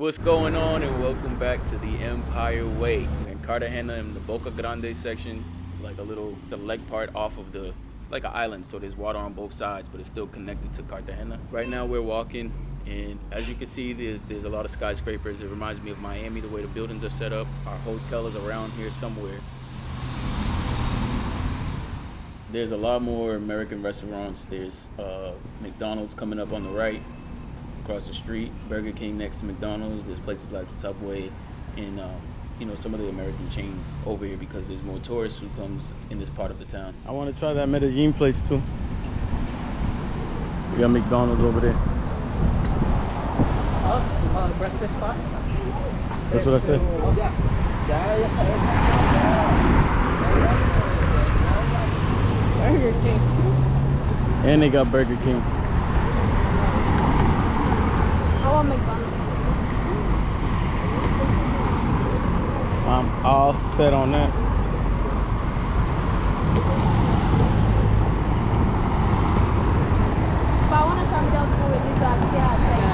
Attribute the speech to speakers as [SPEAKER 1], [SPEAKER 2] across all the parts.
[SPEAKER 1] What's going on, and welcome back to the Empire Way. In Cartagena, in the Boca Grande section, it's like the leg part off of it's like an island, so there's water on both sides, but it's still connected to Cartagena. Right now we're walking, and as you can see, there's a lot of skyscrapers. It reminds me of Miami, the way the buildings are set up. Our hotel is around here somewhere. There's a lot more American restaurants. There's McDonald's coming up on the right, across the street, Burger King next to McDonald's. There's places like Subway and some of the American chains over here because there's more tourists who comes in this part of the town. I want to try that Medellin place too. We got McDonald's over there.
[SPEAKER 2] Breakfast spot?
[SPEAKER 1] That's what I said.
[SPEAKER 2] Burger King.
[SPEAKER 1] And they got Burger King.
[SPEAKER 2] I want McDonald's.
[SPEAKER 1] I'm all set on that.
[SPEAKER 2] If I want to try McDonald's food, at least I can see how it tastes.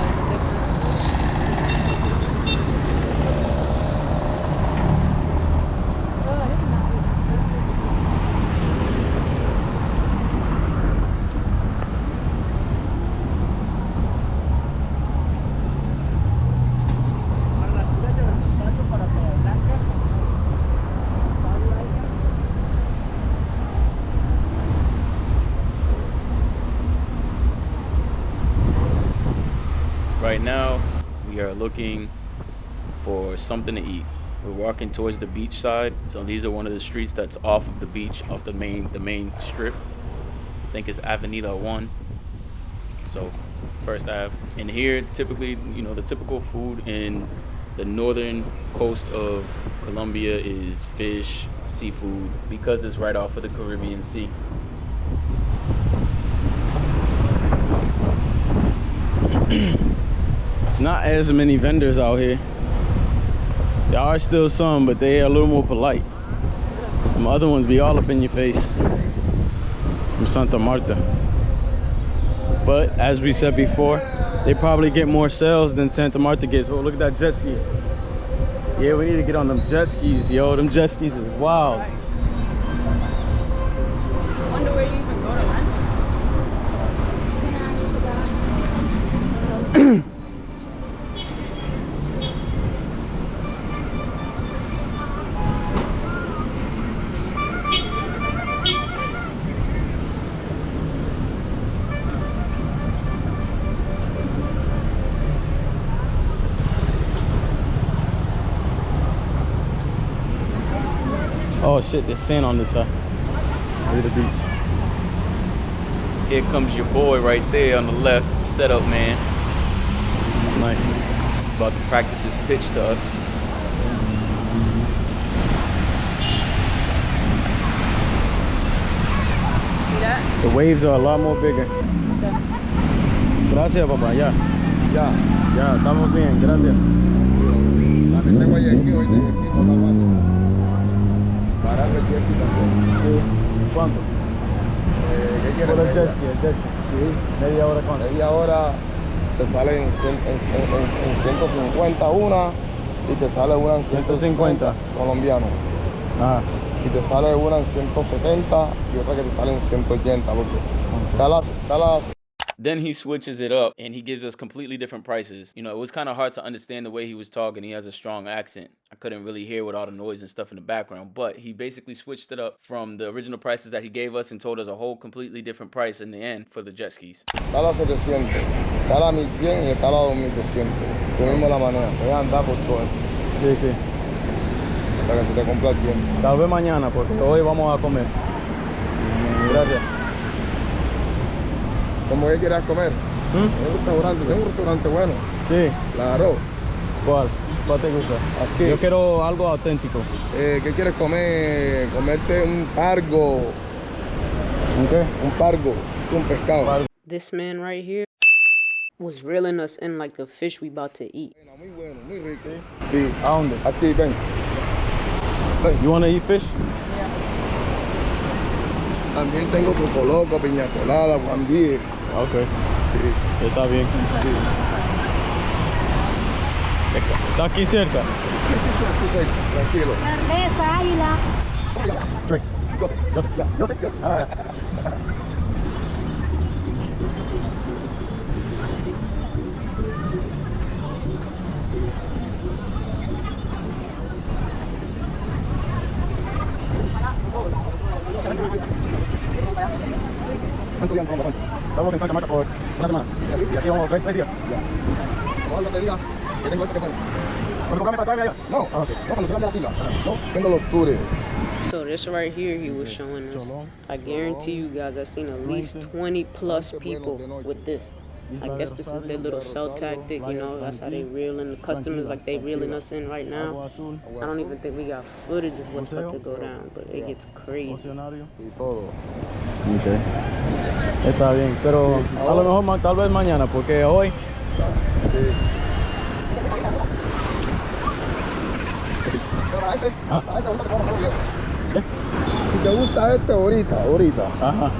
[SPEAKER 1] Right now, we are looking for something to eat. We're walking towards the beach side. So these are one of the streets that's off of the beach, off the main strip. I think it's Avenida 1. So First Ave. And here, typically, the typical food in the northern coast of Colombia is fish, seafood, because it's right off of the Caribbean Sea. It's not as many vendors out here. There are still some, but they are a little more polite. Some other ones be all up in your face from Santa Marta. But as we said before, they probably get more sales than Santa Marta gets. Oh, look at that jet ski. Yeah, we need to get on them jet skis, yo. Them jet skis is wild.
[SPEAKER 2] I wonder where you even go to rent.
[SPEAKER 1] Oh shit, there's sand on this side. Look at the beach. Here comes your boy right there on the left. Set up, man. It's nice. He's about to practice his pitch to us.
[SPEAKER 2] See that?
[SPEAKER 1] The waves are a lot more bigger.
[SPEAKER 2] Okay.
[SPEAKER 1] Gracias, papá. Ya, estamos bien. Gracias.
[SPEAKER 3] También tengo jet ski hoy de jet ski con la mano. Para el jet ski también.
[SPEAKER 1] Sí. ¿Cuánto?
[SPEAKER 3] ¿Qué quieres?
[SPEAKER 1] Por el jet ski,
[SPEAKER 3] Sí.
[SPEAKER 1] ¿Media hora cuánto?
[SPEAKER 3] Media hora te sale en 150 una y te sale una en
[SPEAKER 1] 150
[SPEAKER 3] colombiano.
[SPEAKER 1] Ah.
[SPEAKER 3] Y te sale una en 170 y otra que te sale en 180 porque está las
[SPEAKER 1] Then he switches it up and he gives us completely different prices. It was kind of hard to understand the way he was talking. He has a strong accent. I couldn't really hear with all the noise and stuff in the background, but he basically switched it up from the original prices that he gave us and told us a whole completely different price in the end for the jet skis.
[SPEAKER 3] está la 700, está la 1100 y está la 2200. Tú mismo la manejas, puedes andar por todo eso.
[SPEAKER 1] Sí, sí.
[SPEAKER 3] Hasta que se te cumpla el tiempo.
[SPEAKER 1] Tal vez mañana porque hoy vamos a comer. Gracias.
[SPEAKER 3] ¿Cómo que quieras comer?
[SPEAKER 1] ¿Mm?
[SPEAKER 3] Un restaurante bueno.
[SPEAKER 1] Sí.
[SPEAKER 3] Claro.
[SPEAKER 1] ¿Cuál? ¿Cuál te gusta?
[SPEAKER 3] Así.
[SPEAKER 1] Yo quiero algo auténtico.
[SPEAKER 3] ¿Qué quieres comer? Comerte un pargo.
[SPEAKER 1] ¿Un qué?
[SPEAKER 3] Un pargo. Un pescado.
[SPEAKER 2] This man right here was reeling us in like the fish we about to eat.
[SPEAKER 3] Muy bueno, muy rico. Sí.
[SPEAKER 1] ¿A dónde?
[SPEAKER 3] Aquí, ven. Ven.
[SPEAKER 1] You want to eat fish?
[SPEAKER 3] También tengo coco loco, piña colada, guandí.
[SPEAKER 1] Ok.
[SPEAKER 3] Sí.
[SPEAKER 1] Está bien.
[SPEAKER 3] Sí.
[SPEAKER 1] Está aquí cerca.
[SPEAKER 3] Sí, tranquilo.
[SPEAKER 4] Cerveza, águila.
[SPEAKER 1] Drink. Yo sé.
[SPEAKER 3] ¿Cuánto tiempo vamos?
[SPEAKER 1] Estamos en Santa Marta por una semana. Y aquí vamos 3 días.
[SPEAKER 3] Cuando te diga que tengo esto que tengo.
[SPEAKER 1] ¿Pues comprarme para traerme allá?
[SPEAKER 3] No, no, cuando te de la fila. No, tengo los tours.
[SPEAKER 2] So this right here, he was showing us. I guarantee you guys, I've seen at least 20 plus people with this. I guess this is their little sell tactic, you know, that's how they reel in the customers like they reeling us in right now. I don't even think we got footage of what's about to go down, but it gets crazy.
[SPEAKER 3] Y todo.
[SPEAKER 1] Okay. Está bien, pero
[SPEAKER 3] Sí,
[SPEAKER 1] a lo mejor tal vez mañana, porque hoy
[SPEAKER 3] Sí. Pero a este ahorita te vamos a hacer video. Si te gusta este ahorita,
[SPEAKER 1] ajá.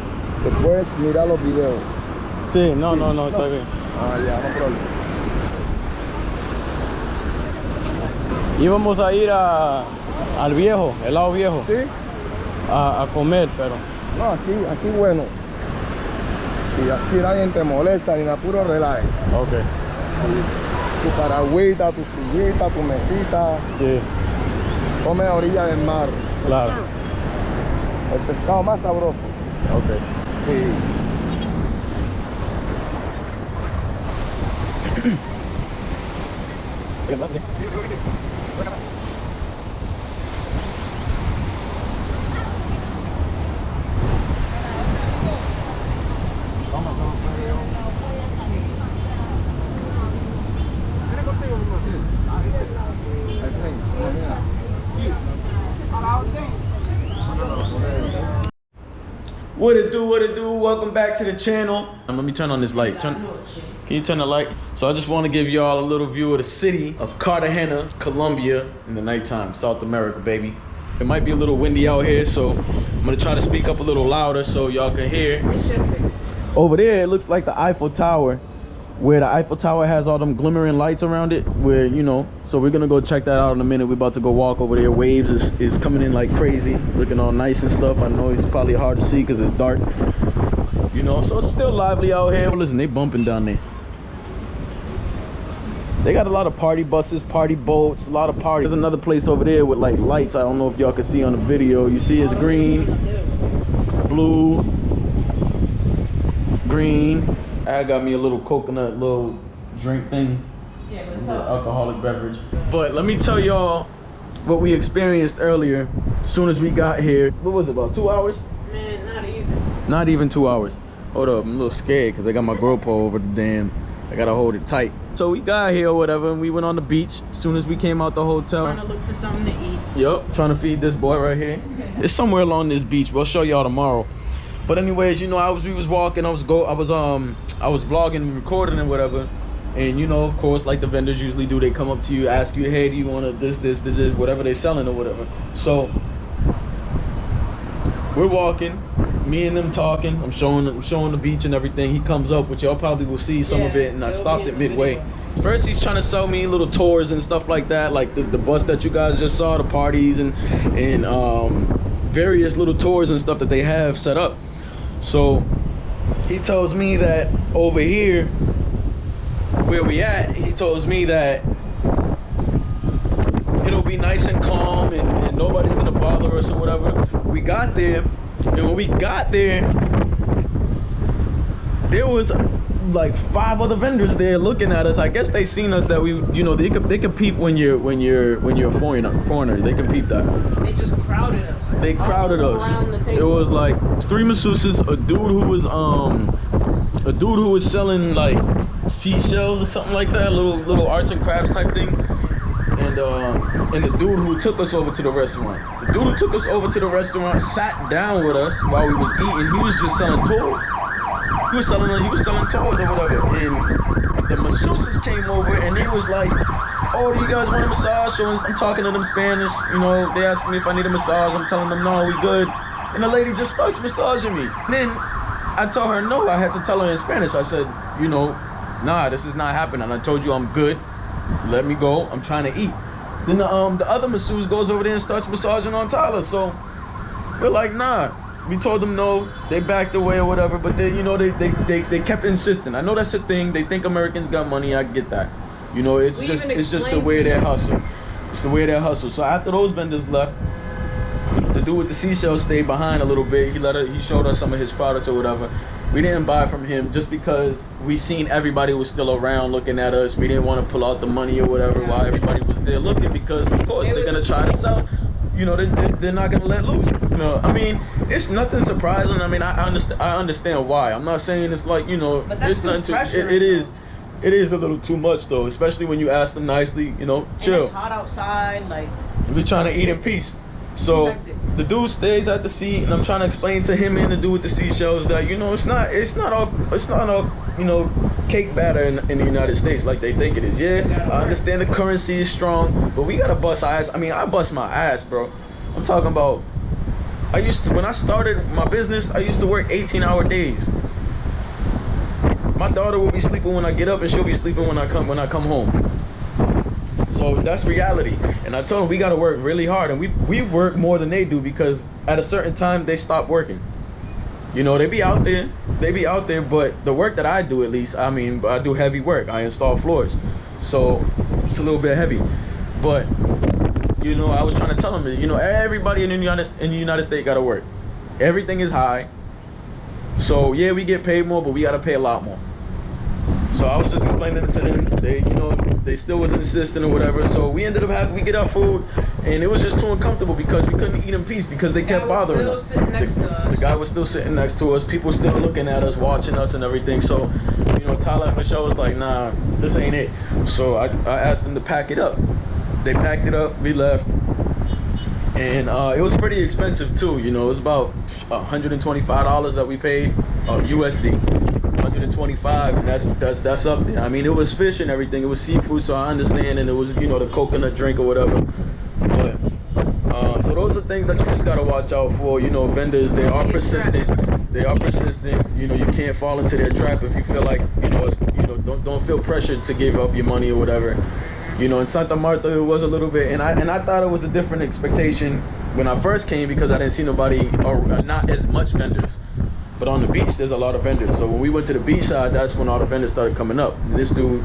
[SPEAKER 3] después mira los videos.
[SPEAKER 1] Sí, no, está bien.
[SPEAKER 3] Ah, ya, no problema.
[SPEAKER 1] Íbamos a ir al viejo, el lado viejo,
[SPEAKER 3] Sí,
[SPEAKER 1] a comer, pero
[SPEAKER 3] no, aquí bueno. Y aquí nadie te molesta ni nada, puro relaje.
[SPEAKER 1] ok,
[SPEAKER 3] Tu paragüita, tu sillita, tu mesita.
[SPEAKER 1] sí,
[SPEAKER 3] Come a orilla del mar.
[SPEAKER 1] claro,
[SPEAKER 3] El pescado más sabroso.
[SPEAKER 1] ok.
[SPEAKER 3] Sí.
[SPEAKER 1] What it do? Welcome back to the channel. Let me turn on this light. Can you turn the light? So I just want to give y'all a little view of the city of Cartagena, Colombia in the nighttime, South America, baby. It might be a little windy out here, so I'm gonna try to speak up a little louder so y'all can hear. Over there, it looks like the Eiffel Tower, where the Eiffel Tower has all them glimmering lights around it, where, you know, so we're gonna go check that out in a minute. We're about to go walk over there. Waves is coming in like crazy, looking all nice and stuff. I know it's probably hard to see because it's dark, you know, so it's still lively out here. Listen, they bumping down there. They got a lot of party buses, party boats, a lot of parties. There's another place over there with like lights. I don't know if y'all can see on the video. You see it's green, blue, green. I got me a little coconut little drink thing, a little alcoholic beverage. But let me tell y'all what we experienced earlier as soon as we got here. What was it, about 2 hours?
[SPEAKER 2] Man, not even.
[SPEAKER 1] Not even 2 hours. Hold up, I'm a little scared because I got my GoPro over the damn. I gotta hold it tight. So we got here or whatever, and we went on the beach as soon as we came out the hotel.
[SPEAKER 2] Trying to look for something to eat.
[SPEAKER 1] Yup, trying to feed this boy right here. It's somewhere along this beach. We'll show y'all tomorrow. But anyways, you know, we was walking, I was vlogging and recording and whatever. And you know, of course, like the vendors usually do, they come up to you, ask you, hey, do you want this, whatever they selling or whatever. So we're walking, me and them talking. I'm showing the beach and everything. He comes up, which y'all probably will see some of it, and I stopped it midway. First, he's trying to sell me little tours and stuff like that, like the bus that you guys just saw, the parties and various little tours and stuff that they have set up. So he tells me that over here where we at, he tells me that it'll be nice and calm and nobody's gonna bother us or whatever. We got there, and when we got there, there was like 5 other vendors there looking at us. I guess they seen us that we, you know, they could peep when you're a foreigner. They can peep that.
[SPEAKER 2] They just crowded us.
[SPEAKER 1] They crowded us. It was like 3 masseuses, a dude who was selling like seashells or something like that, little arts and crafts type thing, and the dude who took us over to the restaurant. The dude who took us over to the restaurant sat down with us while we was eating. He was just selling toys. He was selling toys or whatever. And the masseuses came over and they was like, oh, do you guys want a massage? So I'm talking to them Spanish, you know, they asked me if I need a massage. I'm telling them, no, we good. And the lady just starts massaging me. Then I told her no. I had to tell her in Spanish. I said, you know, nah, this is not happening. I told you I'm good. let me go. I'm trying to eat. Then the other masseuse goes over there and starts massaging on Tyler. So we're like, nah. We told them no. They backed away or whatever. But they, you know, they kept insisting. I know that's a thing. They think Americans got money. I get that. You know, it's just the way they hustle. It's the way they hustle. So after those vendors left, the dude with the seashells stayed behind a little bit. He showed us some of his products or whatever. We didn't buy from him just because we seen everybody was still around looking at us. We didn't want to pull out the money or whatever while everybody was there looking, because of course they're gonna try to sell. You know, they're not gonna let loose. You know, I mean, it's nothing surprising. I mean, I understand why. I'm not saying it's like, you know, it's nothing too. It is a little too much though, especially when you ask them nicely. You know, chill.
[SPEAKER 2] And it's hot outside, like.
[SPEAKER 1] We're trying to eat in peace. So the dude stays at the seat, and I'm trying to explain to him and the dude with the seashells that, you know, it's not all you know, cake batter in the United States like they think it is. Yeah, I understand the currency is strong, but we gotta bust our ass. I mean, I bust my ass, bro. I'm talking about, when I started my business, I used to work 18-hour days. My daughter will be sleeping when I get up, and she'll be sleeping when I come home. So that's reality. And I told them we got to work really hard, and we work more than they do, because at a certain time they stop working. You know, they be out there, but the work that I do, at least, I mean, I do heavy work. I install floors, so it's a little bit heavy. But you know, I was trying to tell them, you know, everybody in the United States got to work. Everything is high. So yeah, we get paid more, but we got to pay a lot more. So I was just explaining it to them. They, you know, they still was insistent or whatever. So we ended up we get our food, and it was just too uncomfortable because we couldn't eat in peace because they kept bothering us. The guy was still sitting next to us. People still looking at us, watching us and everything. So, you know, Tyler and Michelle was like, nah, this ain't it. So I asked them to pack it up. They packed it up. We left. And it was pretty expensive too. You know, it was about $125 that we paid USD. 125, and that's up there. I mean, it was fish and everything. It was seafood, so I understand, and it was, you know, the coconut drink or whatever. But so those are things that you just gotta watch out for. You know, vendors, they are persistent. You know, you can't fall into their trap if you feel like, you know, don't feel pressured to give up your money or whatever. You know, in Santa Marta, it was a little bit, and I thought it was a different expectation when I first came, because I didn't see nobody, or not as much vendors. But on the beach, there's a lot of vendors. So when we went to the beach side, that's when all the vendors started coming up. And this dude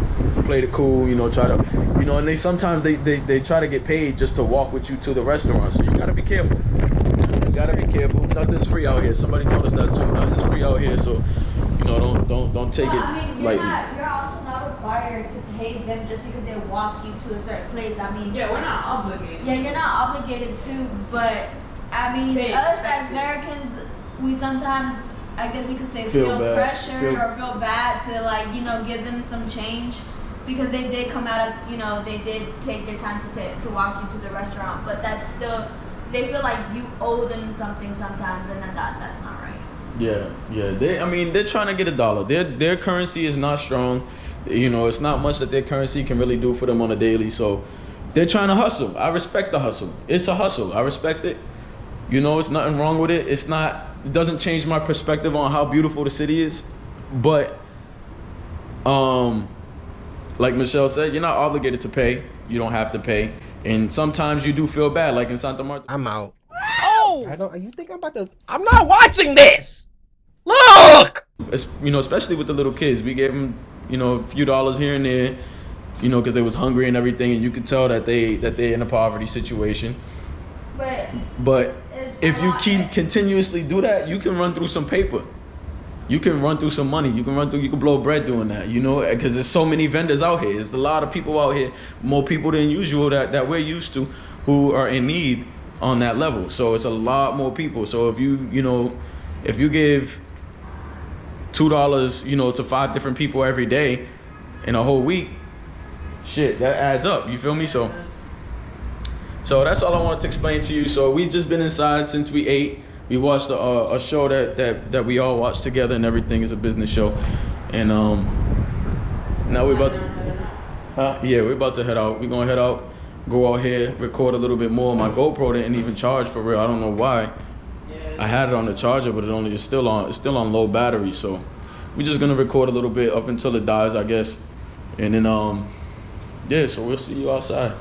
[SPEAKER 1] played it cool, you know, and they sometimes they try to get paid just to walk with you to the restaurant. So you gotta be careful. You gotta be careful. Nothing's free out here. Somebody told us that too. Nothing's free out here. So, you know, don't take it lightly.
[SPEAKER 4] You're also not required to pay them just because they walk you to a certain place. I mean,
[SPEAKER 2] yeah, we're not obligated.
[SPEAKER 4] Yeah, you're not obligated to, but I mean, us as Americans, we sometimes, I guess you could say, feel pressured or feel bad to, like, you know, give them some change, because they did come out of, you know, they did take their time to walk you to the restaurant, but that's still, they feel like you owe them something sometimes, and then that's not right.
[SPEAKER 1] Yeah. They're trying to get a dollar. Their currency is not strong. You know, it's not much that their currency can really do for them on a daily. So they're trying to hustle. I respect the hustle. It's a hustle. I respect it. You know, it's nothing wrong with it. It doesn't change my perspective on how beautiful the city is. But like Michelle said, you're not obligated to pay. You don't have to pay. And sometimes you do feel bad, like in Santa Marta.
[SPEAKER 5] I'm out. Oh! You think I'm not watching this! Look!
[SPEAKER 1] You know, especially with the little kids. We gave them, you know, a few dollars here and there, you know, because they was hungry and everything. And you could tell that they're in a poverty situation. But if you continuously do that, you can run through some paper. You can run through some money. You can blow bread doing that, you know, because there's so many vendors out here. There's a lot of people out here, more people than usual that we're used to, who are in need on that level. So it's a lot more people. So if you give $2, you know, to 5 different people every day in a whole week, shit, that adds up. You feel me? So that's all I wanted to explain to you. So we've just been inside since we ate. We watched a show that we all watched together, and everything is a business show. And now we're about to head out. We're gonna head out, go out here, record a little bit more. My GoPro didn't even charge for real. I don't know why. I had it on the charger, but it's still on low battery. So we're just gonna record a little bit up until it dies, I guess. And then yeah, so we'll see you outside.